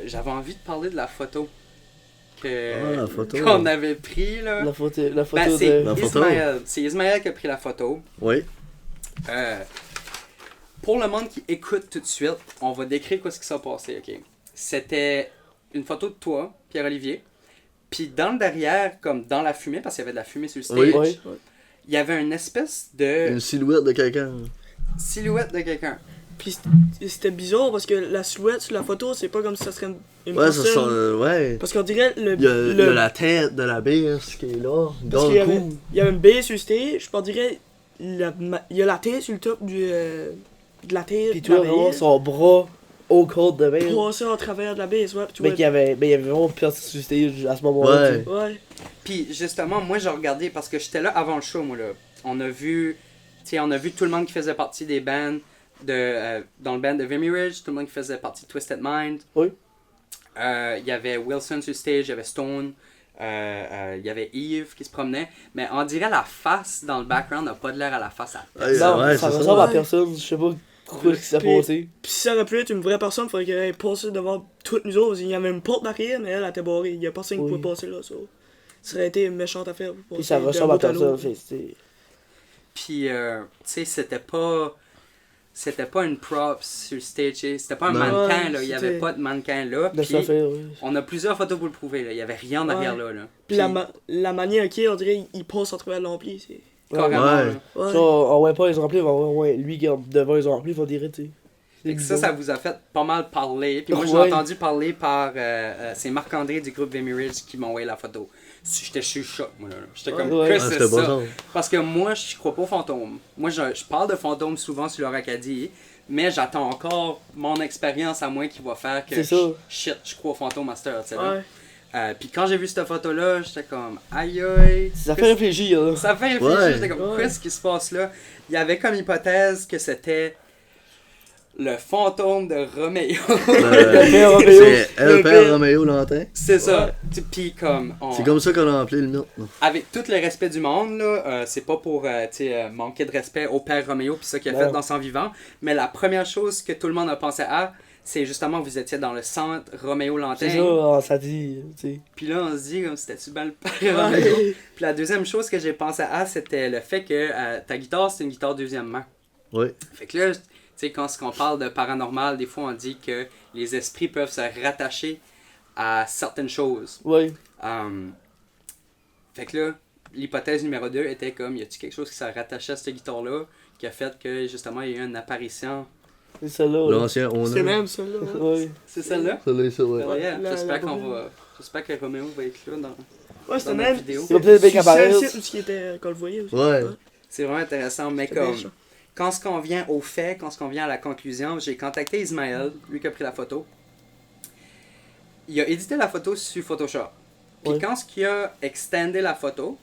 J'avais envie de parler de la photo La photo. qu'on avait pris là. La photo C'est La photo. Ismaël. C'est Ismaël qui a pris la photo. Oui. Pour le monde qui écoute tout de suite, on va décrire ce qui s'est passé, ok? C'était une photo de toi, Pierre-Olivier. Puis dans le derrière, comme dans la fumée, parce qu'il y avait de la fumée sur le stage, Oui. il y avait une espèce de Une silhouette de quelqu'un. silhouette de quelqu'un. Puis c'était bizarre parce que la silhouette sur la photo, c'est pas comme si ça serait une Ouais, ça personne. sent. Ouais. Parce qu'on dirait Il y a la tête de la bise qui est là. Parce Dans qu'il y le avait, cou. il y avait une baie sur le stage, on dirait il y a la tête sur le top de la tête. Puis tu vois vraiment son bras au code de bain. Passer à travers de la baie, ouais. Tu Mais vois. qu'il y avait vraiment personne sur le stage à ce moment-là. Ouais. tu sais. Ouais. Puis justement, moi j'ai regardé parce que j'étais là avant le show, moi là. On a vu tout le monde qui faisait partie des bands dans le band de Vimy Ridge, tout le monde qui faisait partie de Twisted Mind. Oui. Il y avait Wilson sur stage, il y avait Stone, il y avait Eve qui se promenait. Mais on dirait la face dans le background n'a pas de l'air à la face à Ouais, Non, ouais, ça c'est ressemble à Ouais. personne, je sais pas quoi qui s'est Puis- passé. Puis si ça aurait pu être une vraie personne, il faudrait qu'elle ait passé devant toutes nous autres. Il y avait une porte barrière, mais elle était barrée. Il y a personne qui Oui. pouvait passer là. Ça aurait été une méchante affaire. pour Puis passer ça d'un ressemble à bout l'autre. personne. c'est- Puis, tu sais, c'était pas une prop sur le stage, c'était pas un Non. mannequin, Ouais, là. Il y c'était- avait pas de mannequin là. De Puis, ça faire, oui. on a plusieurs photos pour le prouver, là. Il y avait rien derrière là. Puis la manière qui on dirait il passe à travers l'ampli. C'est... Carrément, Ouais. là. Ouais. Ça, on voit pas les remplis, on voit lui qui est devant les remplis, il va dire, tu sais. Fait que ça vous a fait pas mal parler. Puis moi, j'ai Ouais. entendu parler par. C'est Marc-André du groupe Vimy Ridge qui m'a envoyé la photo. J'étais sur le choc, moi, là. J'étais comme, Ouais. que Ah, c'est c'était pas ça? ça. Parce que moi, je crois pas aux fantômes. Moi, je parle de fantômes souvent sur leur Acadie, mais j'attends encore mon expérience à moi qui va faire que. C'est ça. Shit, je crois aux fantômes master, tu sais. Ouais. Puis quand j'ai vu cette photo-là, j'étais comme, aïe aïe. Ça fait réfléchir, là. Ça fait réfléchir, Ouais. j'étais comme, Ouais. qu'est-ce qui se passe là? Il y avait comme hypothèse que c'était le fantôme de Roméo. père Roméo. C'est El Le Père père. Roméo Lantin. C'est ça. Puis comme, C'est comme ça qu'on a appelé le mythe. là. avec tout le respect du monde, là, c'est pas pour manquer de respect au père Roméo puis ça qu'il a Non. fait dans son vivant, mais la première chose que tout le monde a pensé à, c'est justement que vous étiez dans le centre Roméo C'est ça, Lantin. ça dit, tu sais. Puis là, on se dit, comme c'était-tu bien le père Roméo? Puis la deuxième chose que j'ai pensé à, c'était le fait que ta guitare, c'est une guitare deuxième main. Oui. Fait que là, tu sais, quand on parle de paranormal, des fois on dit que les esprits peuvent se rattacher à certaines choses. Ouais. Fait que là, l'hypothèse numéro 2 était comme, y a-t-il quelque chose qui s'est rattaché à cette guitare-là qui a fait que justement il y a eu une apparition? C'est celle-là. là. L'ancien owner. C'est même ça, là. Ouais. Ouais. C'est celle-là? Celle-là, ça, ouais. Oh, yeah. La J'espère bobine. J'espère que Roméo va être là dans... Ouais, c'était Dans notre même. vidéo. Il va peut-être bien C'est qu'apparaître. le site où il était, qu'on le voyait aussi. Ouais. C'est vraiment intéressant, mais C'était bien comme... ça. Quand ce qu'on vient au fait, quand ce qu'on vient à la conclusion, j'ai contacté Ismaël, lui qui a pris la photo. Il a édité la photo sur Photoshop. Puis Ouais. quand ce qu'il a extendé la photo,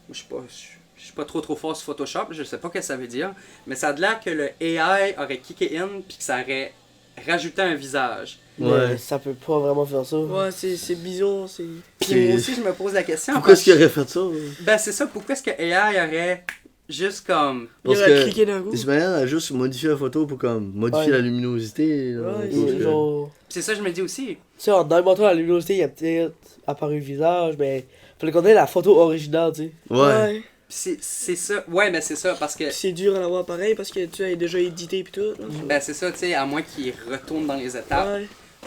je suis pas trop fort sur Photoshop, je sais pas ce que ça veut dire, mais ça a l'air que le AI aurait kické in puis que ça aurait rajouté un visage. Ouais. Mais ça peut pas vraiment faire ça. Ouais, c'est bizarre, c'est... Puis C'est- moi aussi je me pose la question. Pourquoi est-ce qu'il aurait fait ça? Ben c'est ça, pourquoi est-ce que AI aurait juste comme... Il Parce aurait que cliqué d'un coup. Ismaël a juste modifié la photo pour comme modifier Ouais. la luminosité. là, Ouais, parce Et que- genre, C'est ça que je me dis aussi. tu sais, en démontrant la luminosité, il y a peut-être apparu le visage, mais fallait qu'on ait la photo originale, tu sais. Ouais. C'est ça, ouais mais c'est ça parce que... Puis c'est dur à l'avoir pareil parce que tu as déjà édité pis tout. Là. Ben c'est ça, tu sais, à moins qu'il retourne dans les étapes.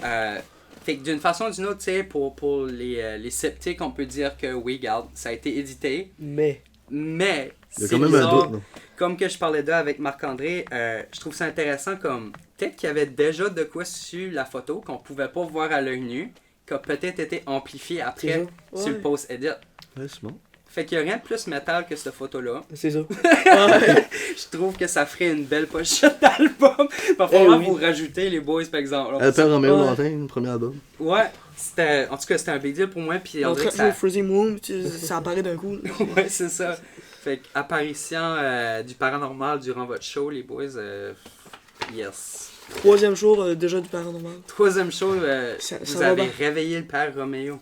Ouais. Fait que d'une façon ou d'une autre, tu sais, pour les sceptiques, on peut dire que oui, regarde, ça a été édité, Mais, mais Il y a c'est quand même un bizarre. doute. là. Comme que je parlais d'eux avec Marc-André, je trouve ça intéressant comme peut-être qu'il y avait déjà de quoi sur la photo qu'on pouvait pas voir à l'œil nu, qui a peut-être été amplifié après C'est sur le Ouais. post-edit. Ouais, c'est bon. Fait qu'il y a rien de plus métal que cette photo-là. c'est ça. Ouais. Je trouve que ça ferait une belle pochette d'album. Va falloir oui. vous rajouter les boys par exemple. El Père Roméo Ouais. Lantin, le premier album. Ouais, c'était en tout cas c'était un big deal pour moi puis on En dirait train que de jouer ça Freezing Moon, ça apparaît d'un coup. là. ouais, c'est ça. Fait que apparition du paranormal durant votre show les boys Yes. 3e show, déjà du paranormal. 3e show, Ça vous va avez bien. réveillé le père Roméo.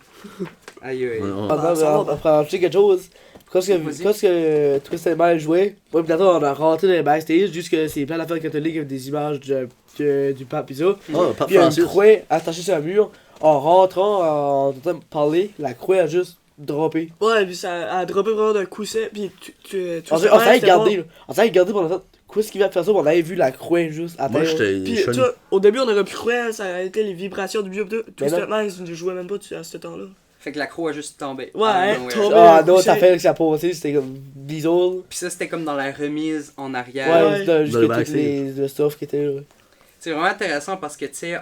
Aïe aïe. Attends, ça va, après ajouter quelque chose. Quand que Twisted Metal jouait, moi pis on a rentré dans les backstage, juste que c'est plein d'affaires catholiques avec des images du pape pis ça. Oh, Pape Puis il y a une Francis. croix attachée sur un mur. En rentrant, en train de parler, la croix a juste droppé. Ouais, puis ça a droppé vraiment d'un coup sec, puis On s'est regardé, là. On s'est regardé pour la fait. Qu'est-ce qu'il va faire ça? On avait vu la croix juste à Moi, terre. j'étais. Puis, je- tu vois, au début, on aurait pu croire, ça a été les vibrations du vieux. Tout Mais ce non. temps je ne jouais même pas à ce temps-là. Fait que la croix a juste tombé. Ouais, Ah, hein, non, tombé. Ah un non, coup ça sec. fait que ça a passé, c'était comme bizarre. Puis ça, c'était comme dans la remise en arrière. Ouais, Ouais. c'était juste Dans le que toutes backstage. le stuff qui était là. C'est vraiment intéressant parce que, tu sais,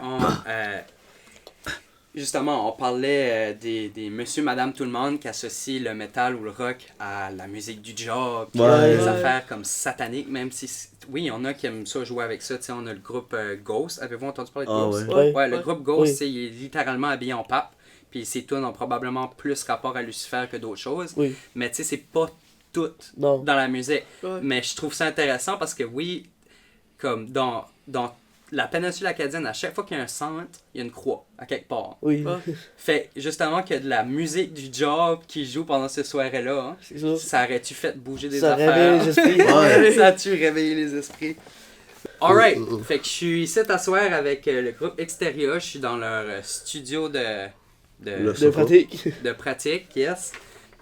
justement, on parlait des monsieur, madame, tout le monde qui associent le métal ou le rock à la musique du job, puis Ouais. des Ouais. affaires comme sataniques, même si, oui, il y en a qui aiment ça jouer avec ça. Tu sais, on a le groupe Ghost. Avez-vous entendu parler de Ah, Ghost? ouais. Ouais, le groupe Ghost, Oui. tu sais, il est littéralement habillé en pape, puis ses tunes ont probablement plus rapport à Lucifer que d'autres choses. Oui. Mais tu sais, c'est pas tout Non. dans la musique. Ouais. Mais je trouve ça intéressant parce que oui, comme dans la péninsule acadienne, à chaque fois qu'il y a un centre, il y a une croix, à quelque part. Oui. Ouais. Fait justement que de la musique du job qui joue pendant ces soirées-là, hein, C'est ça. ça aurait-tu fait bouger des Ça affaires? réveille les esprits. Ouais. Ça a-tu réveillé les esprits? Alright, Oh, oh, oh. fait que je suis ici à soir avec le groupe Exteria, je suis dans leur studio Le De pratique. de pratique, yes.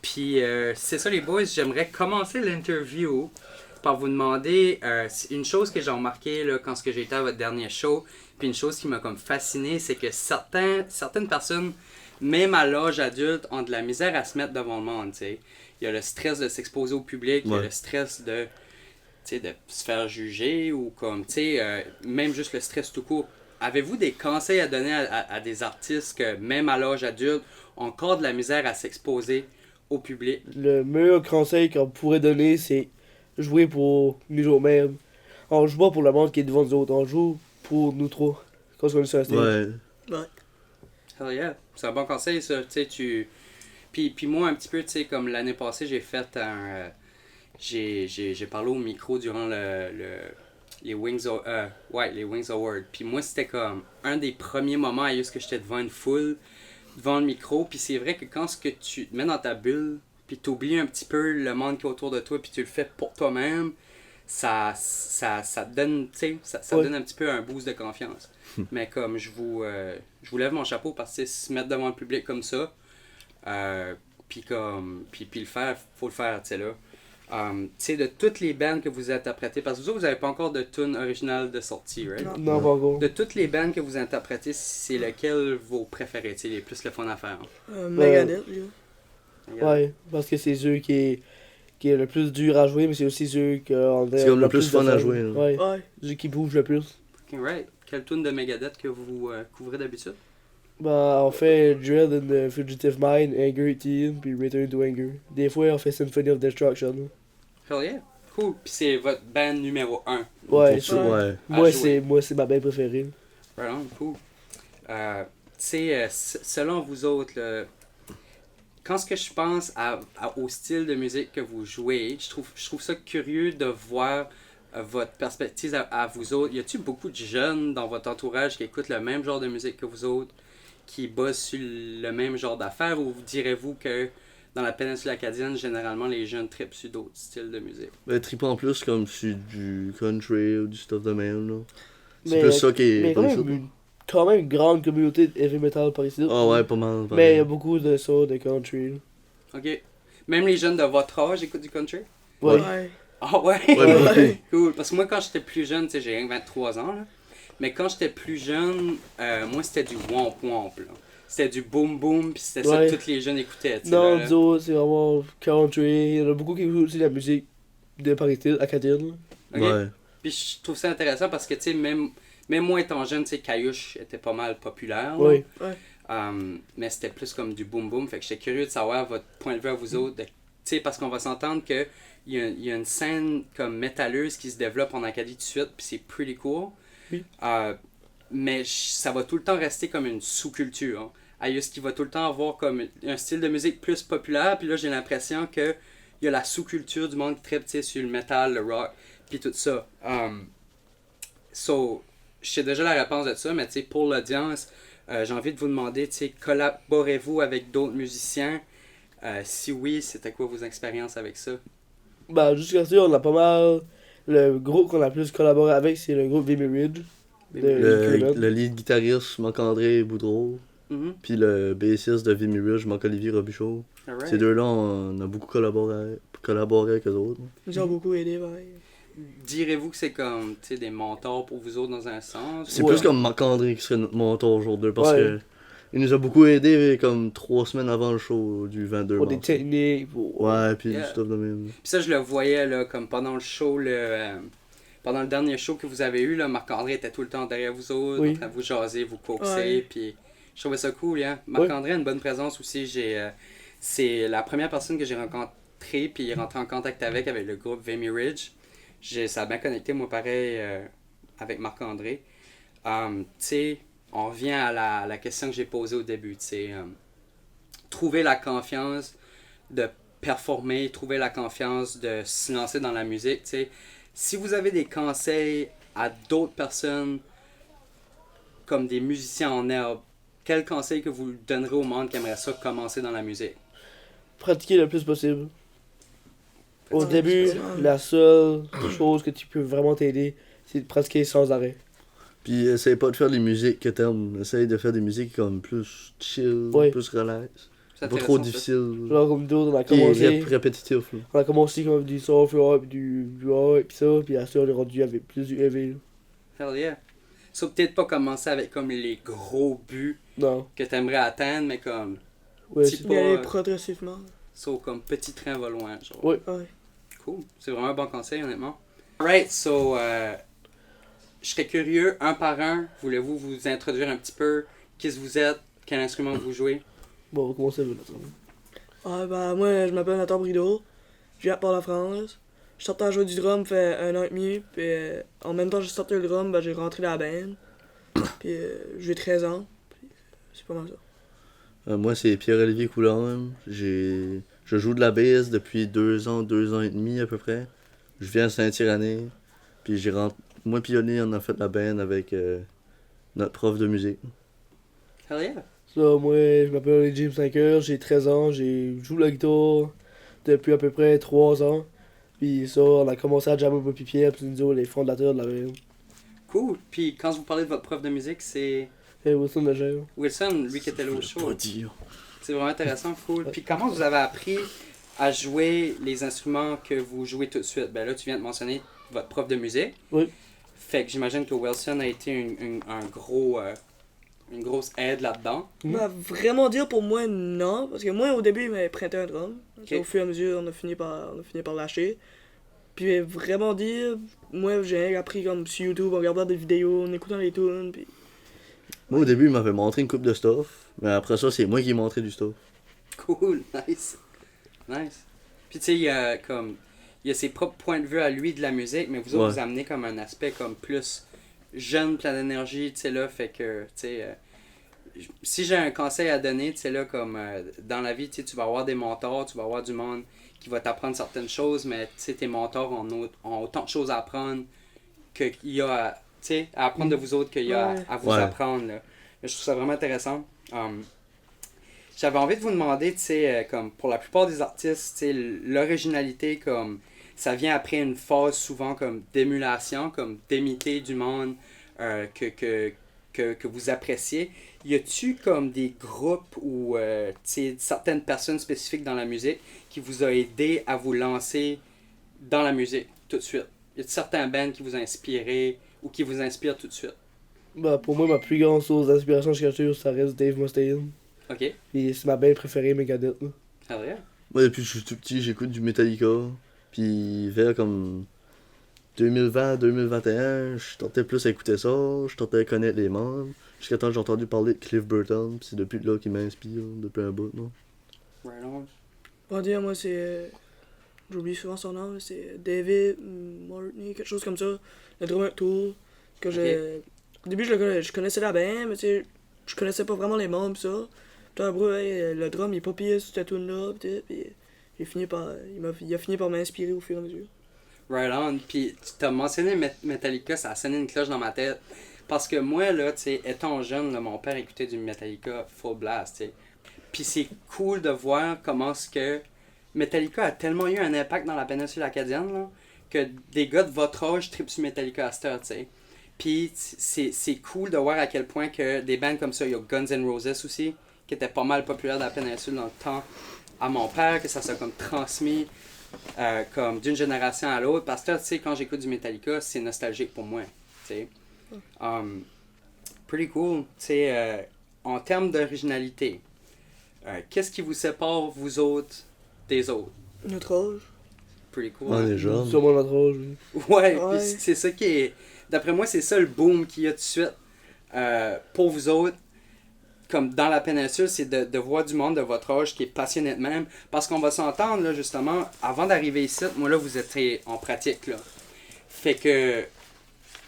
Puis c'est ça les boys, j'aimerais commencer l'interview par vous demander une chose que j'ai remarqué là, quand j'ai été à votre dernier show, puis une chose qui m'a comme fasciné, c'est que certaines personnes, même à l'âge adulte, ont de la misère à se mettre devant le monde, tu sais. Il y a le stress de s'exposer au public, il y a Ouais. le stress de se faire juger, ou comme, tu sais, même juste le stress tout court. Avez-vous des conseils à donner à des artistes que, même à l'âge adulte, ont encore de la misère à s'exposer au public? Le meilleur conseil qu'on pourrait donner, c'est jouer pour nous autres-mêmes. On joue pas pour le monde qui est devant nous autres, on joue pour nous trois. Quand on est sur un stage. Ouais. Hell yeah. C'est un bon conseil, ça. Tu sais, Puis moi, un petit peu, tu sais, comme l'année passée, j'ai fait un... j'ai parlé au micro durant les Wings Awards. Puis moi, c'était comme un des premiers moments où j'étais devant une foule, devant le micro. Puis c'est vrai que quand ce que tu te mets dans ta bulle, puis t'oublies un petit peu le monde qui est autour de toi, puis tu le fais pour toi-même, ça te donne, tu sais, ça te Ouais. donne un petit peu un boost de confiance. Mais comme je vous lève mon chapeau parce que tu sais, se mettre devant le public comme ça, puis le faire, faut le faire, tu sais là. Tu sais, de toutes les bands que vous interprétez, parce que vous n'avez pas encore de tune originale de sortie, right? Non, pas encore. De toutes les bands que vous interprétez, c'est lequel vos préférés, tu sais, les plus le fun à faire? Megadeth, lui. Ouais, parce que c'est eux qui est le plus dur à jouer, mais c'est aussi eux qui ont C'est comme le plus de fun à jouer, là. Ouais, Ouais. ceux qui bougent le plus. Ok, right. Quelle tune de Megadeth que vous couvrez d'habitude? Bah, on fait Dread and the Fugitive Mind, Anger Teen, puis Return to Anger. Des fois, on fait Symphony of Destruction. Hell yeah. Cool. Puis c'est votre band numéro 1. Ouais, Pour ça, ouais. moi c'est ma band préférée. Right on, cool. Tu sais, selon vous autres, là, quand ce que je pense au style de musique que vous jouez, je trouve ça curieux de voir votre perspective à vous autres. Y a-t-il beaucoup de jeunes dans votre entourage qui écoutent le même genre de musique que vous autres, qui bossent sur le même genre d'affaires, ou direz-vous que dans la péninsule acadienne, généralement, les jeunes trippent sur d'autres styles de musique? Mais triper en plus comme sur du country ou du stuff de même, là. C'est Mais- plus ça qui est. Mais quand même une grande communauté de heavy metal par ici. Ah ouais, pas mal. Mais il y pareil. a beaucoup de ça, de country. là. Ok. Même les jeunes de votre âge écoutent du country? Ouais. Ouais. Ah ouais? Ouais, beaucoup. Cool. Parce que moi, quand j'étais plus jeune, tu sais, j'ai 23 ans, là. Mais quand j'étais plus jeune, moi, c'était du womp womp, là. C'était du boom boom, puis c'était ça Ouais. que tous les jeunes écoutaient, tu sais. Non, là. nous autres, c'est vraiment country. Il y en a beaucoup qui écoutent aussi la musique de par ici, acadienne. Ok? Ouais. Puis je trouve ça intéressant parce que, tu sais, même moi étant jeune, tu sais, Caillouche était pas mal populaire. là. Ouais. Mais c'était plus comme du boom boom. Fait que j'étais curieux de savoir votre point de vue à vous autres. Tu sais, parce qu'on va s'entendre que il y a une scène comme métalleuse qui se développe en Acadie tout de suite, puis c'est pretty cool. Oui. Mais ça va tout le temps rester comme une sous-culture. Hein. Aïus qui va tout le temps avoir comme un style de musique plus populaire, puis là j'ai l'impression que il y a la sous-culture du monde qui tripe, tu sais, sur le metal, le rock, puis tout ça. So, je sais déjà la réponse de ça, mais tu sais, pour l'audience, j'ai envie de vous demander, tu sais, collaborez-vous avec d'autres musiciens? Si oui, c'était quoi vos expériences avec ça? Bah, jusqu'à ça, on a pas mal. Le groupe qu'on a plus collaboré avec, c'est le groupe Vimy Ridge. Le lead guitariste, Marc-André Boudreau. Mhm. Puis le bassiste de Vimy Ridge, Marc-Olivier Robichaud. Alright. Ces deux-là, on a beaucoup collaboré avec eux autres. Ils ont beaucoup aidé, ouais. Direz-vous que c'est comme, tu sais, des mentors pour vous autres dans un sens? C'est Ouais. plus comme Marc-André qui serait notre mentor aujourd'hui parce Ouais. que il nous a beaucoup aidé comme 3 semaines avant le show du 22 Pour mars. des techniques, pour. Ouais, puis Yeah. du stuff de même. Puis ça, je le voyais, là, comme pendant le show, pendant le dernier show que vous avez eu, là, Marc-André était tout le temps derrière vous autres, Oui. en train de vous jaser, vous coaxer, Ouais. puis je trouvais ça cool, hein. Marc-André a une bonne présence aussi, c'est la première personne que j'ai rencontrée, puis il est rentré en contact avec le groupe Vimy Ridge. Ça a bien connecté, moi, pareil, avec Marc-André. Tu sais, on revient à la question que j'ai posée au début, tu sais, trouver la confiance de performer, trouver la confiance de se lancer dans la musique, tu sais. Si vous avez des conseils à d'autres personnes, comme des musiciens en herbe, quel conseil que vous donnerez au monde qui aimerait ça commencer dans la musique? Pratiquer le plus possible. Au Ouais, début, c'est ça. la seule chose que tu peux vraiment t'aider, c'est de pratiquer sans arrêt. Puis essaye pas de faire des musiques que t'aimes. Essaye de faire des musiques comme plus chill, Ouais. plus relax. C'est Pas trop intéressant, ça. difficile. Genre, comme d'autres, on a Qui est commencé. répétitif. Là. On a commencé comme du soft rock, du rock, pis ça, pis à ça, on est rendu avec plus du heavy. Là. Hell yeah. So, peut-être pas commencer avec comme les gros buts Non. que t'aimerais atteindre, mais comme, Ouais, Petit c'est- pas- Y aller progressivement. so, comme petit train va loin, genre. Ouais. Ouais. Cool. C'est vraiment un bon conseil, honnêtement. Alright, so, je serais curieux, un par un, voulez-vous vous introduire un petit peu? Qui vous êtes? Quel instrument vous jouez? Bon, on va commencer avec Ah, bah, moi, je m'appelle Nathan Brideau. Je viens de Port-la-France. Je sortais à jouer du drum fait 1 an et demi. Puis en même temps que j'ai sorti le drum, bah, j'ai rentré dans la band. Puis j'ai 13 ans. Puis c'est pas mal ça. Moi, c'est Pierre-Olivier Coulombe. Je joue de la bass depuis 2 ans et demi à peu près. Je viens à Saint-Irénée. Puis moi et Yoni, on a fait la band avec notre prof de musique. Hell yeah. ça. Moi, je m'appelle James Sinker, j'ai 13 ans, j'ai joué la guitare depuis à peu près 3 ans. Puis ça, on a commencé à jammer avec Pierre, puis nous autres, les fondateurs de la band. Cool. Puis quand vous parlez de votre prof de musique, c'est Et Wilson Leger. Wilson, lui qui était là au show. Pas dire. C'est vraiment intéressant, cool. Puis comment vous avez appris à jouer les instruments que vous jouez tout de suite? Ben là, tu viens de mentionner votre prof de musique. Oui. Fait que j'imagine que Wilson a été une grosse aide là-dedans. Bah, vraiment dire pour moi, non. Parce que moi, au début, il m'avait prêté un drum. Ok. Au fur et à mesure, on a fini par lâcher. Puis vraiment dire, moi, j'ai appris comme sur YouTube, en regardant des vidéos, en écoutant les tunes. Puis Moi, au début, il m'avait montré une coupe de stuff. Mais après ça, c'est moi qui ai montré du stuff. Cool, nice. Nice. Puis tu sais, il y a ses propres points de vue à lui de la musique, mais vous autres, Ouais. vous amenez comme un aspect comme plus jeune, plein d'énergie, tu sais, là, fait que, tu sais, si j'ai un conseil à donner, tu sais, là, comme dans la vie, tu sais, tu vas avoir des mentors, tu vas avoir du monde qui va t'apprendre certaines choses, mais tu sais, tes mentors ont autant de choses à apprendre qu'il y a, tu sais, à apprendre de vous autres qu'il y a Ouais. à vous Ouais. apprendre, là. Je trouve ça vraiment intéressant. J'avais envie de vous demander, tu sais, comme pour la plupart des artistes, tu sais, l'originalité, comme ça vient après une phase souvent comme d'émulation, comme d'imiter du monde que vous appréciez. Y a-tu comme des groupes ou tu sais, certaines personnes spécifiques dans la musique qui vous a aidé à vous lancer dans la musique tout de suite? Y a-t-il certains bands qui vous ont inspiré ou qui vous inspirent tout de suite? Bah, pour moi, ma plus grande source d'inspiration chez Culture, ça reste Dave Mustaine. Ok. Puis c'est ma band préférée, Megadeth. Là. Hell yeah. Moi, depuis que je suis tout petit, j'écoute du Metallica. Puis vers comme 2020-2021, je tentais plus à écouter ça. Je tentais à connaître les membres. Jusqu'à temps que j'ai entendu parler de Cliff Burton. Puis c'est depuis là qu'il m'inspire, depuis un bout. Non? Right on. on va dire, moi, c'est. J'oublie souvent son nom, c'est David Mortney, quelque chose comme ça. Le drummer Tool. Que j'ai. Au début, je connaissais la band, mais tu sais, je connaissais pas vraiment les membres, pis ça. Puis bro, hey, le drum, il est pas pire sur cette tune là, pis il a fini par m'inspirer au fur et à mesure. Right on. Puis tu t'as mentionné Metallica, ça a sonné une cloche dans ma tête. Parce que moi, là, tu sais, étant jeune, là, mon père écoutait du Metallica full blast, tu sais. Puis c'est cool de voir comment ce que Metallica a tellement eu un impact dans la péninsule acadienne, là, que des gars de votre âge trippent sur Metallica à cette heure, tu sais. Puis c'est cool de voir à quel point que des bands comme ça, il y a Guns N' Roses aussi, qui était pas mal populaire dans la péninsule dans le temps à mon père, que ça s'est comme transmis comme d'une génération à l'autre. Parce que tu sais, quand j'écoute du Metallica, c'est nostalgique pour moi, tu sais. Pretty cool, tu sais, en termes d'originalité, qu'est-ce qui vous sépare, vous autres, des autres? Notre âge. Pretty cool. On hein? est jeunes. Sûrement notre âge, oui. Ouais, Ouais. pis c'est ça qui est. D'après moi, c'est ça le boom qu'il y a tout de suite pour vous autres, comme dans la péninsule, c'est de voir du monde de votre âge qui est passionné de même. Parce qu'on va s'entendre, là, justement, avant d'arriver ici, moi, là, vous étiez en pratique, là. Fait que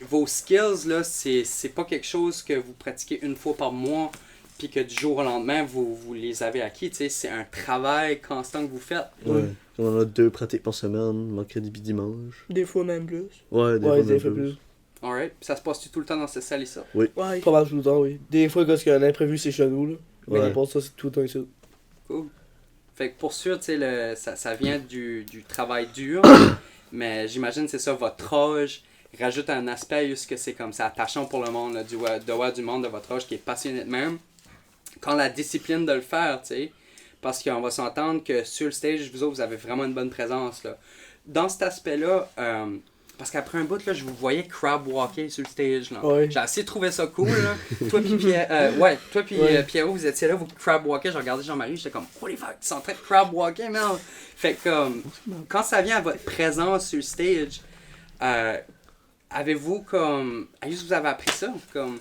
vos skills, là, c'est pas quelque chose que vous pratiquez une fois par mois, puis que du jour au lendemain, vous les avez acquis, tu sais. C'est un travail constant que vous faites. Ouais. On a 2 pratiques par semaine, mercredi puis dimanche. Des fois même plus. Ouais, des Ouais, fois des même fois plus. plus. Alright. Puis ça se passe tout le temps dans cette salle ici. Ouais. Pas mal tout le temps, oui. Des fois, quand il y a un imprévu, c'est chez nous, là. Mais Ouais. à part ça, c'est tout le temps ici. Cool. Fait que pour sûr, tu sais, ça vient du travail dur, mais j'imagine c'est ça, votre âge rajoute un aspect où c'est comme ça attachant pour le monde, là, de voir du monde de votre âge qui est passionné de même. Quand la discipline de le faire, tu sais, parce qu'on va s'entendre que sur le stage, vous autres, vous avez vraiment une bonne présence, là. Dans cet aspect-là, parce qu'après un bout, là, je vous voyais crab walker sur le stage, là. Ouais. J'ai assez trouvé ça cool, là. Toi puis Pierrot, vous étiez là, vous crab walker, j'ai regardé Jean-Marie, j'étais comme, holy fuck, tu es en train de crab walker, man! Fait que, quand ça vient à votre présence sur le stage, avez-vous comme, est-ce que vous avez appris ça? Comme,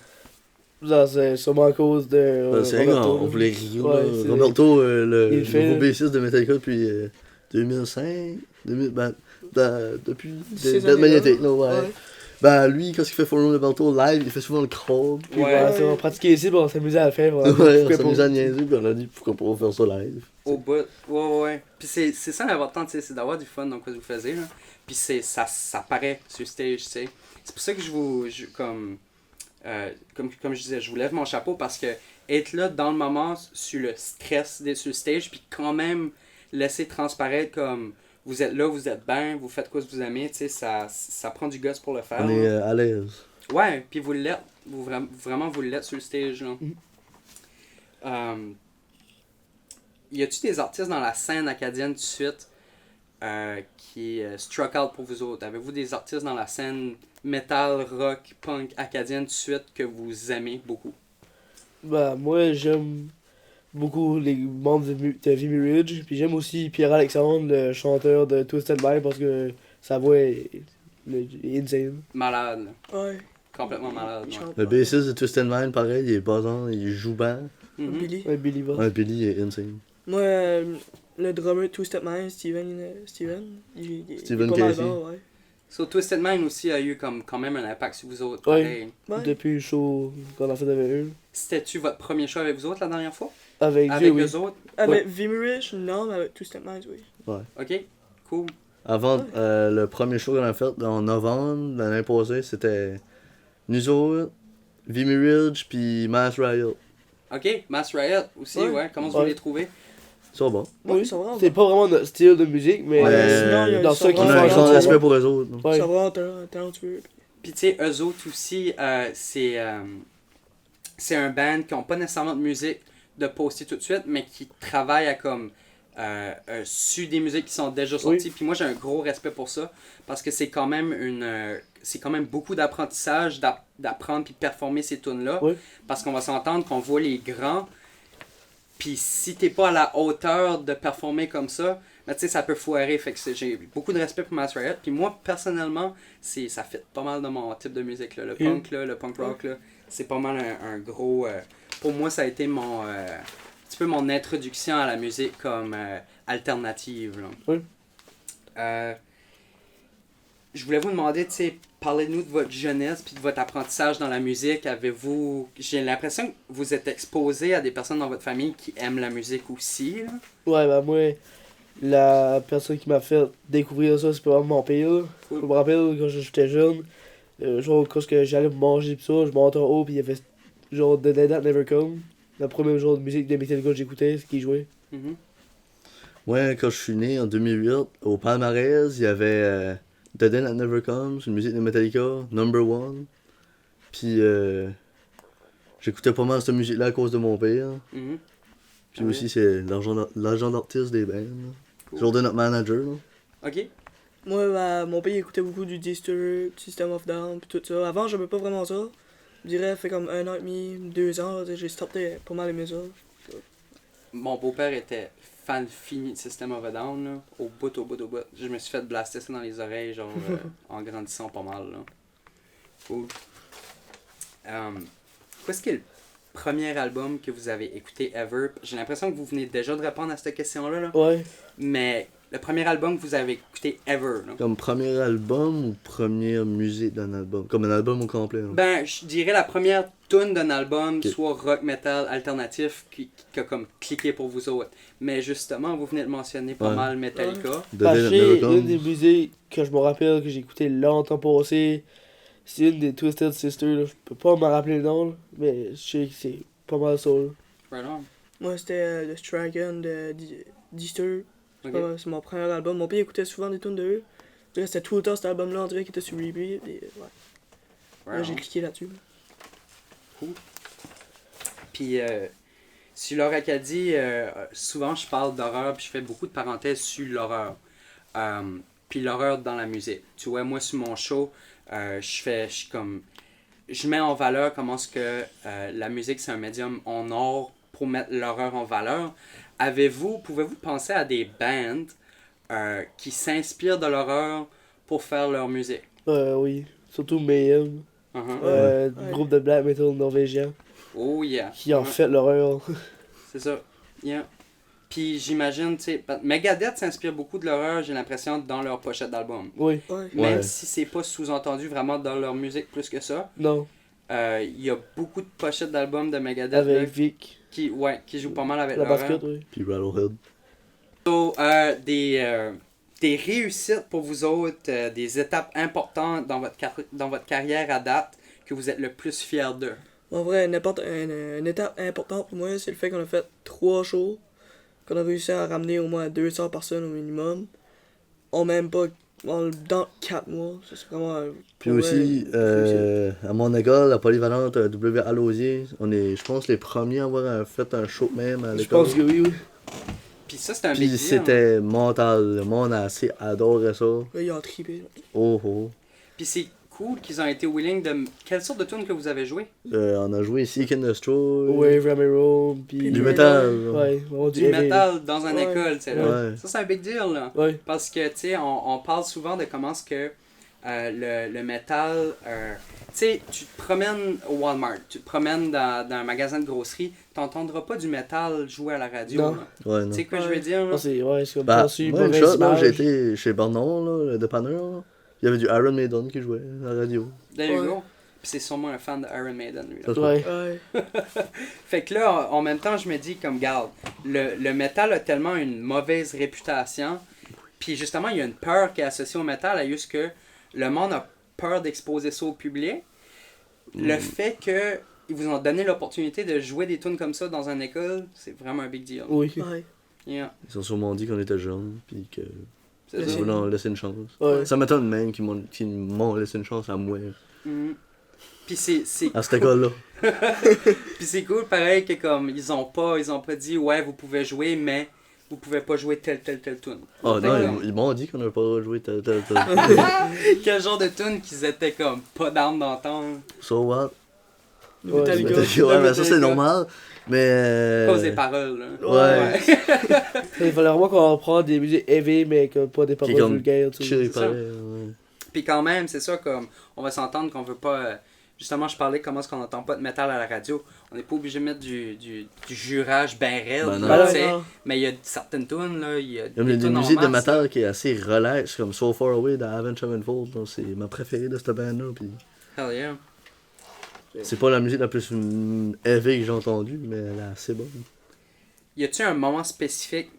Ça, c'est sûrement à cause de. C'est vrai Roberto, qu'on là. voulait rire. Ouais, là. c'est- Roberto, le il fait, nouveau là. bassiste de Metallica depuis 2005. 2000, depuis Ces Dead années-là. Magnetic, là, ouais. Ouais. Ben, lui, quand il fait Follow Roberto live, il fait souvent le crawl. Puis Ouais. voilà, ça, on pratiquait ici, puis on s'amusait à le faire. Voilà. Ouais, on Pourquoi s'amusait pas? à niaiser, puis on a dit pourquoi pas faire ça live. au bout. Ouais. Puis c'est ça l'important, tu sais, c'est d'avoir du fun dans quoi vous faites, là. Puis ça paraît sur le stage, tu sais. C'est pour ça que comme je disais, je vous lève mon chapeau parce que être là dans le moment, sur le stress d'être sur le stage, puis quand même laisser transparaître comme vous êtes là, vous êtes bien, vous faites quoi que vous aimez, tu sais, ça prend du gosse pour le faire. On là. est à l'aise. Ouais, puis vous l'êtes. Vraiment, vous l'êtes sur le stage, là. Y a-tu des artistes dans la scène acadienne tout de suite qui struck out pour vous autres? Avez-vous des artistes dans la scène metal, rock, punk acadienne tout de suite que vous aimez beaucoup? Bah, moi, j'aime beaucoup les membres de Vimy Ridge. Puis j'aime aussi Pierre-Alexandre, le chanteur de Twisted Mind, parce que sa voix est insane. Malade, là. Ouais. Complètement malade. Il Ouais. chante Le pas. bassiste de Twisted Mind, pareil, il est basant, il joue bien. Mhm. Billy. Ouais, Billy Boss. Ouais, Billy est insane. Moi, le drummer de Twisted Mind, Steven, il Steven est pas mal Casey. bon, ouais. So, Twisted Mind aussi a eu comme quand même un impact sur vous autres. Ouais. pareil. Ouais. Depuis le show qu'on a fait avec eux. C'était-tu votre premier show avec vous autres la dernière fois? Avec Avec Dieu, oui. eux autres? Avec Vimy Ridge, non, mais avec Twisted Mind, oui. Ok, cool. Avant, le premier show qu'on a fait en novembre l'année passée, c'était nous autres, Vimy Ridge, puis Mass Riot. Ok, Mass Riot aussi, Ouais. ouais. Comment vous Ouais. les trouvez? Ça va bon. Oui, Oui. ça va. C'est pas vraiment notre style de musique, mais Ouais. Sinon, il y a dans le ça qu'ils On Ils a un font grand ça respect va. pour eux autres. non? Ouais. Ça va, talentueux. Puis tu sais, eux autres aussi, c'est un band qui n'ont pas nécessairement de musique de poster tout de suite, mais qui travaillent à comme sur des musiques qui sont déjà sorties. Oui. Puis moi j'ai un gros respect pour ça, parce que c'est quand même c'est quand même beaucoup d'apprentissage d'apprendre puis de performer ces tunes-là. Oui. Parce qu'on va s'entendre qu'on voit les grands, puis si t'es pas à la hauteur de performer comme ça, ben, tu sais, ça peut foirer. Fait que j'ai beaucoup de respect pour Mass Riot. Puis moi, personnellement, ça fit pas mal dans mon type de musique. Là. Le punk, là, le punk rock, là, c'est pas mal un gros... pour moi, ça a été un petit peu mon introduction à la musique comme alternative. Là. Oui. Je voulais vous demander, tu sais, parlez-nous de votre jeunesse puis de votre apprentissage dans la musique. Avez-vous... J'ai l'impression que vous êtes exposé à des personnes dans votre famille qui aiment la musique aussi. Là. Ouais, bah moi, la personne qui m'a fait découvrir ça, c'est pas vraiment mon père. Cool. Je me rappelle quand j'étais jeune, genre quand j'allais manger pis ça, je montais en haut pis il y avait genre The Day That Never Come. Le premier genre de musique de Metallica que j'écoutais, ce qu'il jouait. Mhm. Ouais, quand je suis né en 2008, au palmarès, il y avait The Day That Never Comes, une musique de Metallica, Number One. Puis j'écoutais pas mal cette musique-là à cause de mon père. Mhm. Puis Ah aussi, c'est l'argent d'artiste des bands. Là. Cool. Genre de notre manager. Là. Ok. Moi, mon père il écoutait beaucoup du Disturbed, System of Down, pis tout ça. Avant, j'aimais pas vraiment ça. Je dirais, ça fait comme 1 an et demi, 2 ans, j'ai stoppé pas mal aimé ça. Mon beau-père était fan fini de System of a Down, là, au bout. Je me suis fait blaster ça dans les oreilles, genre, en grandissant pas mal, là. Cool. Qu'est-ce qui est le premier album que vous avez écouté ever? J'ai l'impression que vous venez déjà de répondre à cette question-là, là. Ouais. Mais le premier album que vous avez écouté ever, là. Comme premier album ou première musique d'un album? Comme un album au complet. Là. Ben, je dirais la première tune d'un album, Ok. soit rock, metal, alternatif, qui a comme cliqué pour vous autres. Mais justement, vous venez de mentionner pas Ouais. mal Metallica. The Parce Day que That Never j'ai une des Comes. musiques que je me rappelle que j'ai écouté longtemps passé. C'est une des Twisted Sisters, là. Je peux pas me rappeler le nom, là, mais je sais que c'est pas mal ça. Là. Right on. Moi, c'était The Striken de Disturbed. Ok. C'est mon premier album. Mon père écoutait souvent des tunes de eux. Je dirais, c'était tout le temps cet album-là, on dirait qu'il était sur repeat. Et, ouais. Là, Right j'ai on. cliqué là-dessus. Puis, sur l'Oracadie, souvent je parle d'horreur, puis je fais beaucoup de parenthèses sur l'horreur. Puis l'horreur dans la musique. Tu vois, moi, sur mon show, je mets en valeur comment est-ce que la musique, c'est un médium en or pour mettre l'horreur en valeur. Pouvez-vous penser à des bands qui s'inspirent de l'horreur pour faire leur musique? Oui. Surtout Mayhem, Uh-huh. Ouais. groupe de black metal norvégien, Oh yeah. qui en Ouais. fait l'horreur. C'est ça. Yeah. Puis j'imagine, tu sais, Megadeth s'inspire beaucoup de l'horreur, j'ai l'impression, dans leur pochette d'album. Oui. Ouais. Même Ouais. si c'est pas sous-entendu vraiment dans leur musique plus que ça, Non. il y a beaucoup de pochettes d'albums de Megadeth là, Avec Vic. qui jouent pas mal avec La l'horreur. basket, oui. Puis Rattlehead. So, des réussites pour vous autres, des étapes importantes dans votre carrière à date que vous êtes le plus fiers d'eux. En vrai, une étape importante pour moi, c'est le fait qu'on a fait 3 shows, qu'on a réussi à ramener au moins 200 personnes au minimum, même pas dans 4 mois. Ça, c'est vraiment. Puis pour aussi, vrai, réussite. à mon école, la polyvalente W. Alosier, on est, je pense, les premiers à avoir fait un show même à Je l'école. pense que oui, oui. Puis ça, c'est un big Puis deal. c'était mental. Le monde a assez adoré ça. Là, ils ont trippé. Oh oh. Puis c'est cool qu'ils ont été willing de... Quelle sorte de tune que vous avez joué? On a joué Seek and Destroy. Wave Ramiro, puis. Puis Du du métal. Ouais, vraiment Du heavy. métal dans une Ouais. école, tu sais, là. Ouais. Ça, c'est un big deal, là. Ouais. Parce que, tu sais, on parle souvent de comment est-ce que le métal... tu sais, tu te promènes au Walmart, tu te promènes dans un magasin de grosserie, t'entendras pas du métal jouer à la radio. Non. là. Ouais, Tu non. sais quoi je veux Ouais. dire, là? Non, c'est comme Bah, penser moi, une mauvaise shot, là, image. j'ai été chez Barnon, là, le dépanneur. Là. Il y avait du Iron Maiden qui jouait à la radio. There you Ouais. go. Puis c'est sûrement un fan de Iron Maiden, lui. là. Ça se Ouais. Ouais. Fait que là, en même temps, je me dis, comme, garde, le métal a tellement une mauvaise réputation. Puis justement, il y a une peur qui est associée au métal, à juste que le monde a peur d'exposer ça au public. Le fait que ils vous ont donné l'opportunité de jouer des tunes comme ça dans une école, c'est vraiment un big deal. Oui. Ouais. Yeah, Ils ont sûrement dit qu'on était jeunes, puis que c'est Mais ça. ils voulaient en laisser une chance. Ouais. Ça m'étonne même qu'ils m'ont laissé une chance à moi, Mhm. Puis c'est à cette école-là. puis c'est cool, pareil, que comme, ils ont pas dit, ouais, vous pouvez jouer, mais vous pouvez pas jouer telle tune. Oh Fait non, comme- ils m'ont dit qu'on n'avait pas joué tel. Quel genre de tune qu'ils étaient comme pas down d'entendre. So what? Ouais, Metallica. Ouais, mais ça c'est Metallica. normal. Mais. Cause des paroles, là. Ouais. Il fallait vraiment qu'on prenne des musiques heavy, mais que pas des Qui est paroles comme vulgaires. Tu sais. chill, c'est ça. pareil, ouais. Puis quand même, c'est ça, comme, on va s'entendre qu'on veut pas... justement, je parlais de comment est-ce qu'on n'entend pas de métal à la radio. On n'est pas obligé de mettre du jurage ben raide, Ben non. là, Ben tu sais. non. Mais il y a certaines tunes, là, il y a Il y a des une tunes en musique de masse, métal qui est assez relax, comme So Far Away de Avenged Sevenfold. Donc c'est ma préférée de cette band-là. Puis là. Hell yeah. c'est pas la musique la plus heavy que j'ai entendue, mais elle est assez bonne. y a-tu un moment spécifique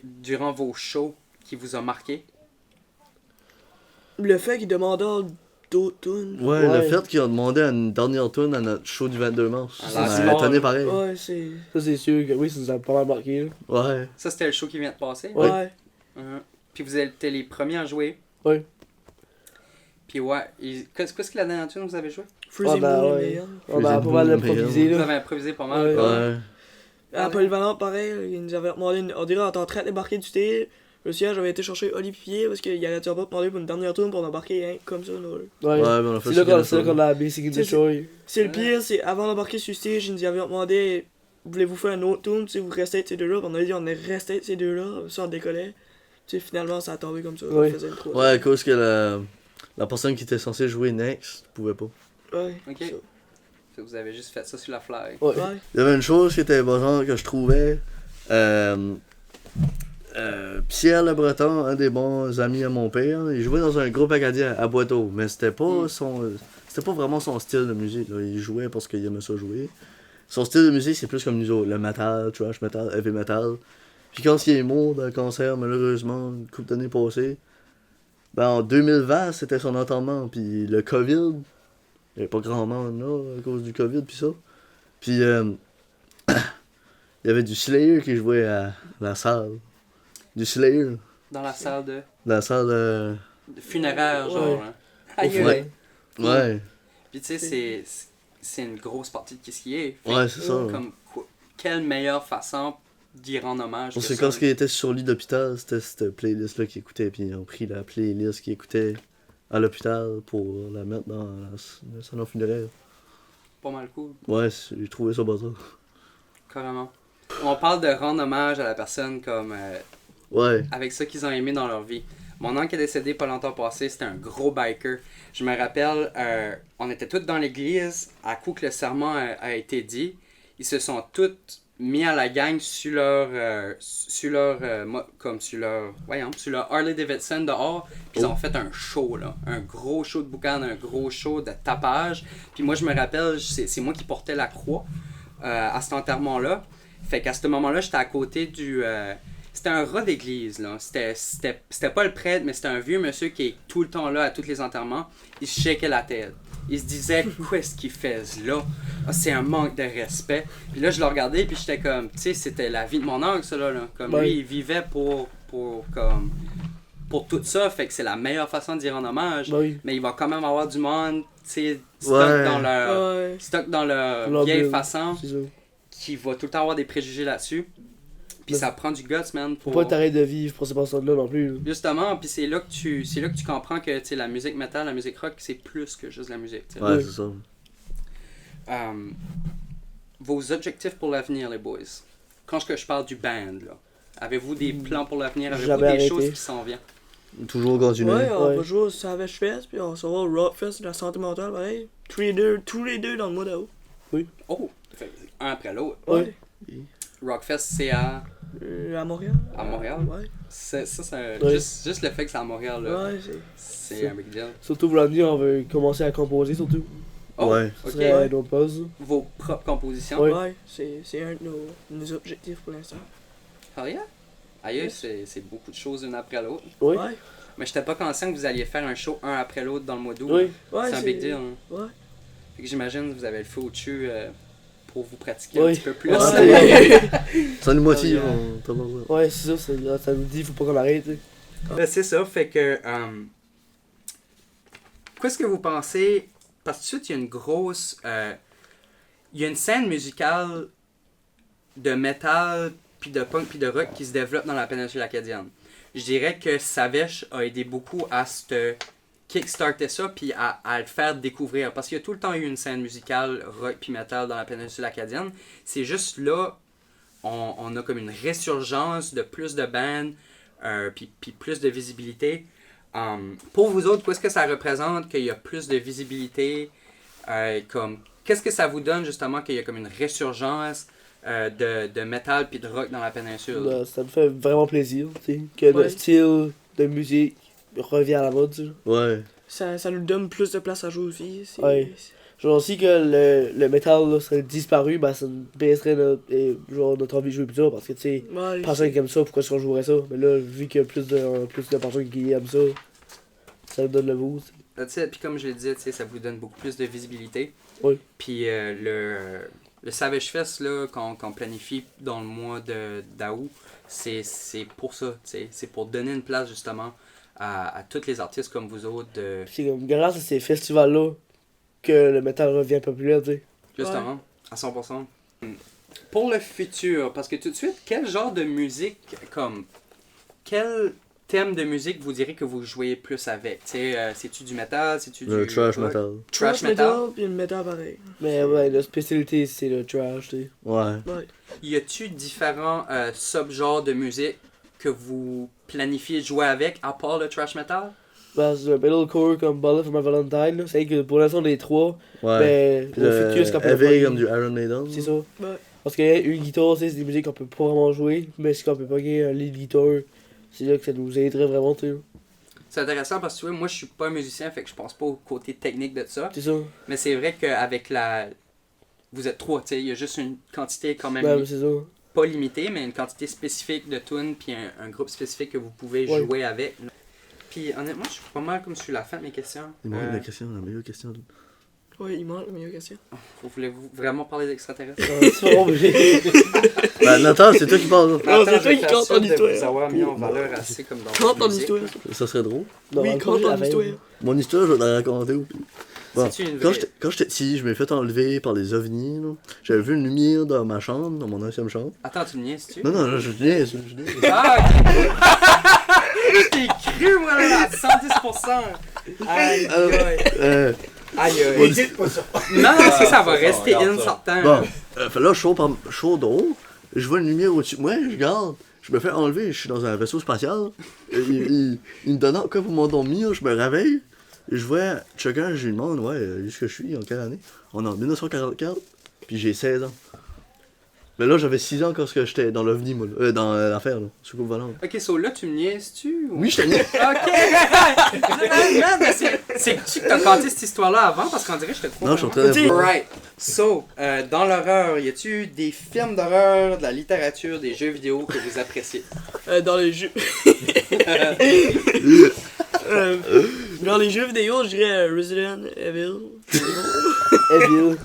durant vos shows qui vous a marqué? Le fait qu'ils demandent d'autres tunes. Ouais, Ouais. le fait qu'ils ont demandé une dernière tune à notre show du 22 mars. Ah, Ça là, m'a c'est étonné bon. pareil. Ouais, c'est. Ça, c'est sûr que oui, ça nous a pas mal marqué. Là. Ouais. Ça, c'était le show qui vient de passer? Ouais. Puis vous étiez les premiers à jouer? Ouais. Puis ouais, qu'est-ce que la dernière tune que vous avez joué? Freezing bah, Moon, ouais. mais, On a pas mal improvisé. Vous Là. avez improvisé pas mal, Ouais. quoi. Ouais. À Polyvalente, pareil, ils nous avaient demandé, on dirait en train de débarquer du thé. Le siège avait été chercher Olivier parce qu'il avait pas demandé pour une dernière tourne pour embarquer hein, comme ça. Là. Ouais. Ouais, mais on a fait C'est là ça. qu'on a Basic in C'est- Destroy. C'est le pire, c'est avant d'embarquer sur le stage, ils nous avaient demandé voulez-vous faire une autre tune, vous restez avec ces deux-là. Puis on a dit on est resté avec ces deux-là, ça on décollait. Finalement ça a tombé comme ça, Ouais. on faisait une trois. Ouais, à cause que la personne qui était censée jouer next pouvait pas. Ouais. Ok. ça. Fait que vous avez juste fait ça sur la fly. Ouais. Ouais. Il y avait une chose qui était genre que je trouvais. Pierre Le Breton, un des bons amis à mon père, il jouait dans un groupe acadien à Boiteau, mais c'était pas c'était pas vraiment son style de musique. Là. Il jouait parce qu'il aimait ça jouer. Son style de musique, c'est plus comme nous autres, le metal, trash metal, heavy metal. Puis quand il est mort d'un cancer, malheureusement, une couple d'années passées, ben en 2020, c'était son enterrement. Puis le COVID, il n'y avait pas grand monde là à cause du COVID, puis ça. Puis il y avait du Slayer qui jouait à la salle. Du Slayer. Dans la salle de La salle funéraire, genre. Ouais. Hein. Aïe, Ouais. aïe. Ouais. Puis tu sais, c'est une grosse partie de ce qui est. Fait Ouais, c'est ça. Comme quelle meilleure façon d'y rendre hommage Parce que que ça. quand il était sur le lit d'hôpital, c'était cette playlist-là qu'il écoutait. Puis ils ont pris la playlist qu'il écoutait à l'hôpital pour la mettre dans le salon funéraire. Pas mal cool, Ouais, j'ai trouvé ça bizarre. carrément. On parle de rendre hommage à la personne comme Ouais. avec ça qu'ils ont aimé dans leur vie. Mon oncle est décédé pas longtemps passé, c'était un gros biker. Je me rappelle, on était tous dans l'église, à coup que le serment a été dit. Ils se sont tous mis à la gang sur leur Harley Davidson dehors, puis ils ont fait un show là, un gros show de boucan, un gros show de tapage. Puis moi je me rappelle, c'est moi qui portais la croix à cet enterrement là. Fait qu'à ce moment-là, j'étais à côté du c'était un rat d'église là, c'était pas le prêtre, mais c'était un vieux monsieur qui est tout le temps là à tous les enterrements. Il se shakeait la tête. Il se disait, qu'est-ce qu'il fait là? Ah, c'est un manque de respect. Puis là, je le regardais, puis j'étais comme, tu sais, c'était la vie de mon oncle, ça là. Comme Ouais. lui, il vivait pour tout ça, fait que c'est la meilleure façon d'y rendre hommage. Bah oui. Mais il va quand même avoir du monde, tu sais, Ouais. stock dans leur Leur vieille bulle. façon, C'est ça. qui va tout le temps avoir des préjugés là-dessus. Puis Mais- ça prend du guts, man, Faut pour... pas t'arrêter de vivre pour ces personnes-là non plus. là. Justement, puis c'est là que tu comprends que, tu sais, la musique metal, la musique rock, c'est plus que juste la musique, tu sais. Ouais, Oui. c'est ça. Vos objectifs pour l'avenir, les boys. Quand je parle du band, là, avez-vous des plans pour l'avenir? Avez-vous Jamais des arrêté. choses qui s'en viennent? Toujours continuer. Ouais, on Ouais. va jouer au Savage Fest, puis on s'en va au Rock Fest de la santé mentale, pareil. Tous les deux dans le mois d'août. Oh! Fait un après l'autre. Ouais. Rockfest, c'est à À Montréal. Montréal? Ouais. C'est Ouais. juste le fait que c'est à Montréal, là, Ouais, c'est un big deal. Surtout pour l'avenir, on veut commencer à composer surtout. Oh, Ouais. Ça ok. serait notre pause. Vos propres compositions? Ouais. Ouais, c'est un de nos objectifs pour l'instant. Hell yeah! Aïe, c'est beaucoup de choses une après l'autre. Oui. Ouais. Mais j'étais pas conscient que vous alliez faire un show un après l'autre dans le mois d'août. Oui. Ouais, C'est un big deal. Hein. Ouais. Fait que j'imagine que vous avez le feu au-dessus pour vous pratiquer Oui. un petit peu plus. Ouais. Ça nous motive. Oh, yeah. on t'en va. Ouais, c'est ça, ça nous dit, faut pas qu'on arrête. tu sais. Ben, c'est ça, fait que... qu'est-ce que vous pensez... Parce que tout de suite, il y a une grosse... il y a une scène musicale de métal, puis de punk, puis de rock qui se développe dans la péninsule acadienne. Je dirais que Savage a aidé beaucoup à se kickstarter ça, puis à le faire découvrir. Parce qu'il y a tout le temps eu une scène musicale rock puis metal dans la péninsule acadienne. C'est juste là, on a comme une résurgence de plus de bands, puis plus de visibilité. Pour vous autres, qu'est-ce que ça représente qu'il y a plus de visibilité? Qu'est-ce que ça vous donne justement qu'il y a comme une résurgence de métal puis de rock dans la péninsule? Là, ça me fait vraiment plaisir, tu sais, que Ouais. le style de musique revient à la mode. Tu sais. Ouais. Ça nous donne plus de place à jouer aussi. Ouais. Genre, si que le métal là, serait disparu, ben ça baisserait notre envie de jouer plus tard parce que tu sais, Ouais, personne qui aime ça, pourquoi est-ce qu'on jouerait ça? Mais là, vu qu'il y a plus de personnes qui aiment ça, ça nous donne le boost. Puis comme je le disais, tu sais, ça vous donne beaucoup plus de visibilité. Oui. Puis le Savage Fest là, qu'on planifie dans le mois d'août, c'est pour ça, tu sais. C'est pour donner une place justement à tous les artistes comme vous autres. C'est comme grâce à ces festivals-là que le métal revient populaire, tu sais. Justement, à 100%. Pour le futur, parce que tout de suite, quel genre de musique, quel thème de musique vous direz que vous jouez plus avec? Tu sais, c'est-tu du metal, c'est-tu du... Le trash rock? metal. Trash metal? puis le métal pareil. Mais ouais, la spécialité c'est le trash, tu sais. Ouais. Ouais. Y a-tu différents sub-genres de musique que vous planifiez de jouer avec, à part le trash metal? Ben, c'est le metalcore comme Bullet for My Valentine, là. C'est que pour l'instant, les trois, Ouais. mais Puis au futur, c'est qu'on peut Heavy pas comme du Iron Maiden. C'est ça. Ouais. Parce que une guitare, tu sais, c'est des musiques qu'on peut pas vraiment jouer, mais si on peut pas gagner un lead guitar, c'est là que ça nous aiderait vraiment, tu sais. C'est intéressant parce que tu vois, moi je suis pas un musicien, fait que je pense pas au côté technique de ça. C'est ça. Mais c'est vrai qu'avec la... Vous êtes trois, tu sais, il y a juste une quantité quand même Ouais, mais c'est ça. pas limitée, mais une quantité spécifique de tunes, puis un groupe spécifique que vous pouvez Ouais. jouer avec. Puis honnêtement, je suis pas mal comme sur la fin de mes questions. Il manque la question, la meilleure question. Ouais, il manque la meilleure question. Voulez-vous vraiment parler d'extraterrestres? C'est vraiment obligé. Ben, Nathan, c'est toi qui parles. Non, c'est Attends, toi je vais qui faire compte ça ton de histoire. vous avoir mis en valeur assez comme dans Compte la ton musique. histoire. Ça serait drôle. Non, Oui, encore compte ton la veille. histoire. Mon histoire, je vais te la raconter. Bon, C'est-tu une quand vraie- j'étais petit, je m'ai fait enlever par les ovnis. là. J'avais vu une lumière dans ma chambre, dans mon ancienne chambre. Attends, tu me niaises-tu? Non, non, je niaise. Ah, ok. Je t'ai cru, moi, là, à 110%. Aïe, aïe. Aïe, Mon aïe. his- Non, non, ça va rester regarde ça. incertain. Bon, fait là, chaud d'eau, je vois une lumière au-dessus de moi, je regarde, je me fais enlever, je suis dans un vaisseau spatial. Il me donne encore pour m'endormir, je me réveille, et je vois chacun, je lui demande, ouais, où est-ce que je suis, en quelle année? On est en 1944, puis j'ai 16 ans. Mais là, j'avais 6 ans quand j'étais dans l'OVNI, moi, dans l'affaire, là, soucoupe volante. Ok, so là, tu me niaises-tu? ou- Oui, je t'ai mis. Ok! Non, mais c'est-tu que t'as conté cette histoire-là avant? Parce qu'on dirait que j'étais trop... Non, je suis en train de... Alright. So, dans l'horreur, y a-tu des films d'horreur, de la littérature, des jeux vidéo que vous appréciez? Dans les jeux. Dans les jeux vidéo, je dirais Resident Evil. Evil.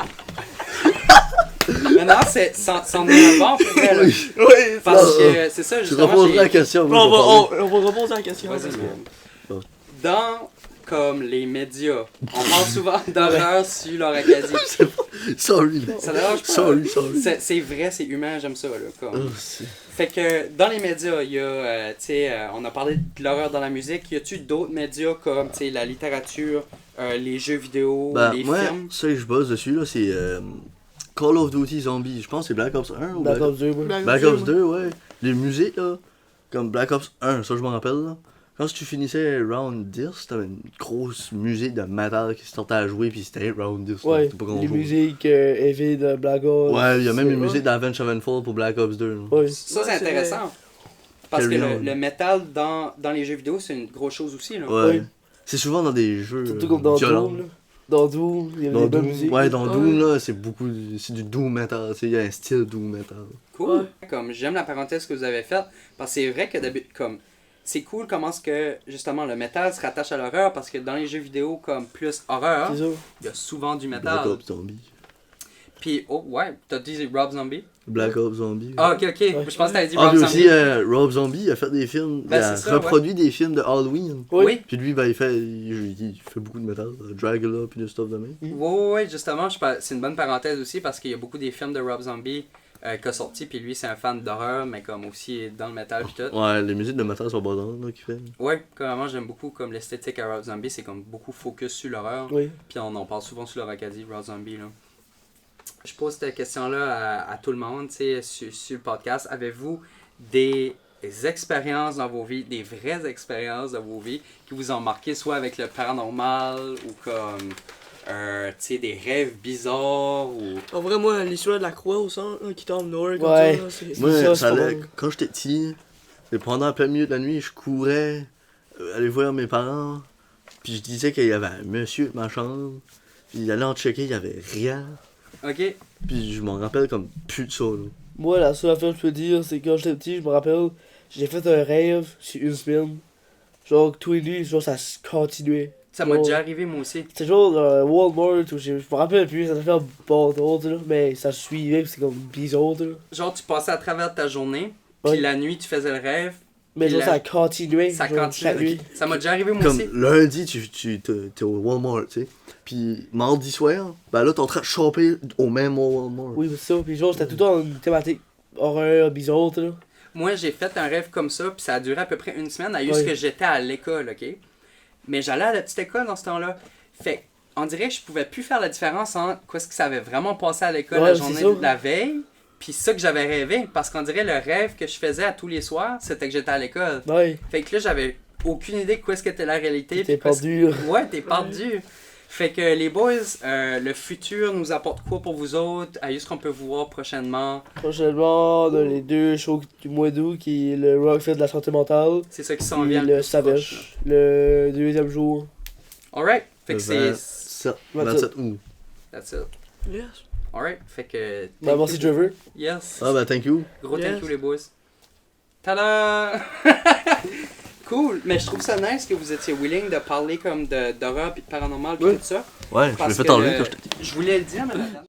Maintenant, c'en est avant, pour vrai, là. Oui, Oui, Parce que c'est ça, tu justement, reposeras la j'ai... question. on moi, je vais parler. va répondre à la question. Vas-y, parce que- man. Dans, comme, les médias, on parle souvent d'horreur sur leur Acadie. Sorry, là. Ça dérange pas? Sorry. C'est vrai, c'est humain, j'aime ça, là. Comme. Oh, c'est- Fait que dans les médias, il y a, tu sais, on a parlé de l'horreur dans la musique. Y a-tu d'autres médias comme, tu sais, la littérature, les jeux vidéo, Ben, les moi, films? ça que je bosse dessus, là, c'est Call of Duty Zombie. Je pense que c'est Black Ops 1 ou Black Ops 2, moi. Black Ops 2, ouais. Les musiques, là, comme Black Ops 1, ça je m'en rappelle, là. Quand tu finissais Round 10, t'avais une grosse musique de metal qui se sortait à jouer, puis c'était Round 10. là. Ouais, C'était pas grand les chose. musiques Heavy de Black Ops. Ouais, il y a même une Ouais. musique d'Avenged Sevenfold pour Black Ops 2. là. Ouais. Ça, Ouais, c'est c'est intéressant. Parce que Carry le, on. le métal dans les jeux vidéo, c'est une grosse chose aussi, là. Ouais. Ouais. C'est souvent dans des jeux Surtout comme dans violents. Doom, là. Dans Doom, il y avait Dans des bonnes Doom, musiques. ouais, dans Ouais. Doom, là, c'est beaucoup. C'est du Doom metal. Tu sais, il y a un style Doom metal. Cool. Comme j'aime la parenthèse que vous avez faite, parce que c'est vrai que d'habitude, comme c'est cool comment ce que justement le métal se rattache à l'horreur, parce que dans les jeux vidéo comme plus horreur, C'est ça. il y a souvent du Black métal. Ops Zombie. Puis oh ouais, t'as dit Rob Zombie. Black Ops Zombie. Ah ok ok, je pense que t'avais dit Ah, Rob puis Zombie. aussi, Rob Zombie, il a fait des films. Ben, il a c'est ça, reproduit des films de Halloween. Oui. Puis lui, ben, il fait beaucoup de métal. Dragula, puis de stuff de même. Ouais, justement, c'est une bonne parenthèse aussi parce qu'il y a beaucoup des films de Rob Zombie qui a sorti, puis lui c'est un fan d'horreur, mais comme aussi dans le métal puis tout. Ouais, les musiques de métal sont bonnes, là, qu'il fait. Ouais, carrément, j'aime beaucoup comme l'esthétique à Rob Zombie, c'est comme beaucoup focus sur l'horreur. Oui. Puis on en parle souvent sur leur Acadie, Rob Zombie. Là. Je pose cette question-là à tout le monde, tu sais, sur le podcast. Avez-vous des expériences dans vos vies, des vraies expériences dans vos vies qui vous ont marqué, soit avec le paranormal ou comme, tu sais, des rêves bizarres ou... En vrai, moi, l'histoire de la croix au centre là, qui tombe noir comme Ouais. ça, là, c'est. Moi, ça, ça c'est pas allait- mal. quand j'étais petit, et pendant plein milieu de la nuit, je courais aller voir mes parents. Puis je disais qu'il y avait un monsieur de ma chambre. Puis aller en checker, il y avait rien. Ok. Puis je m'en rappelle comme plus de ça, là. Moi, la seule affaire que je peux dire, c'est que quand j'étais petit, je me rappelle, j'ai fait un rêve sur une semaine. Genre, tous les nuits, genre, ça se continuait. Ça m'a Genre, déjà arrivé, moi aussi. c'était genre Walmart, ou je me rappelle plus, ça fait un bon tour, tu sais, là, mais ça suivait, pis c'est comme bizarre, tu sais, là. Genre, tu passais à travers ta journée, puis Ouais. la nuit, tu faisais le rêve. Mais Puis genre, ça continuait. Ça genre, continuait. chaque nuit. Ça m'a déjà arrivé, moi Comme aussi. lundi, t'es au Walmart, tu sais. Puis mardi soir, ben là, t'es en train de choper au même Walmart. Oui, c'est ça, pis genre, c'était tout le temps une thématique horreur, bizarre, tu sais, là. Moi, j'ai fait un rêve comme ça, puis ça a duré à peu près une semaine, à juste Ouais. que j'étais à l'école, ok? Mais j'allais à la petite école dans ce temps-là. Fait on dirait que je pouvais plus faire la différence entre quoi ce qui s'avait vraiment passé à l'école Ouais, la c'est journée ça. de la veille, puis ça que j'avais rêvé. Parce qu'on dirait le rêve que je faisais à tous les soirs, c'était que j'étais à l'école. Ouais, Fait que là, j'avais aucune idée de quoi ce qu'était la réalité. t'es puis quoi ce- perdu, là. Ouais, t'es perdu. Fait que les boys, le futur nous apporte quoi pour vous autres? À juste qu'on peut vous voir prochainement. Prochainement, on a les 2 shows du mois d'août, qui est le Rockfest de la santé mentale, C'est ça qui s'en et vient. le plus Savage, le 2e jour. proche. Alright. Fait Le que c'est. 27 août. That's it. Yes. Alright. Fait que. Ben, merci, Trevor. Yes. Ah ben, thank you. Gros Yes. thank you les boys. Tada! Cool, mais je trouve ça nice que vous étiez willing de parler comme d'horreur et de paranormal et Ouais. tout ça. Ouais, je l'ai Parce fait que enlever quand j'étais je voulais le dire, mais la dernière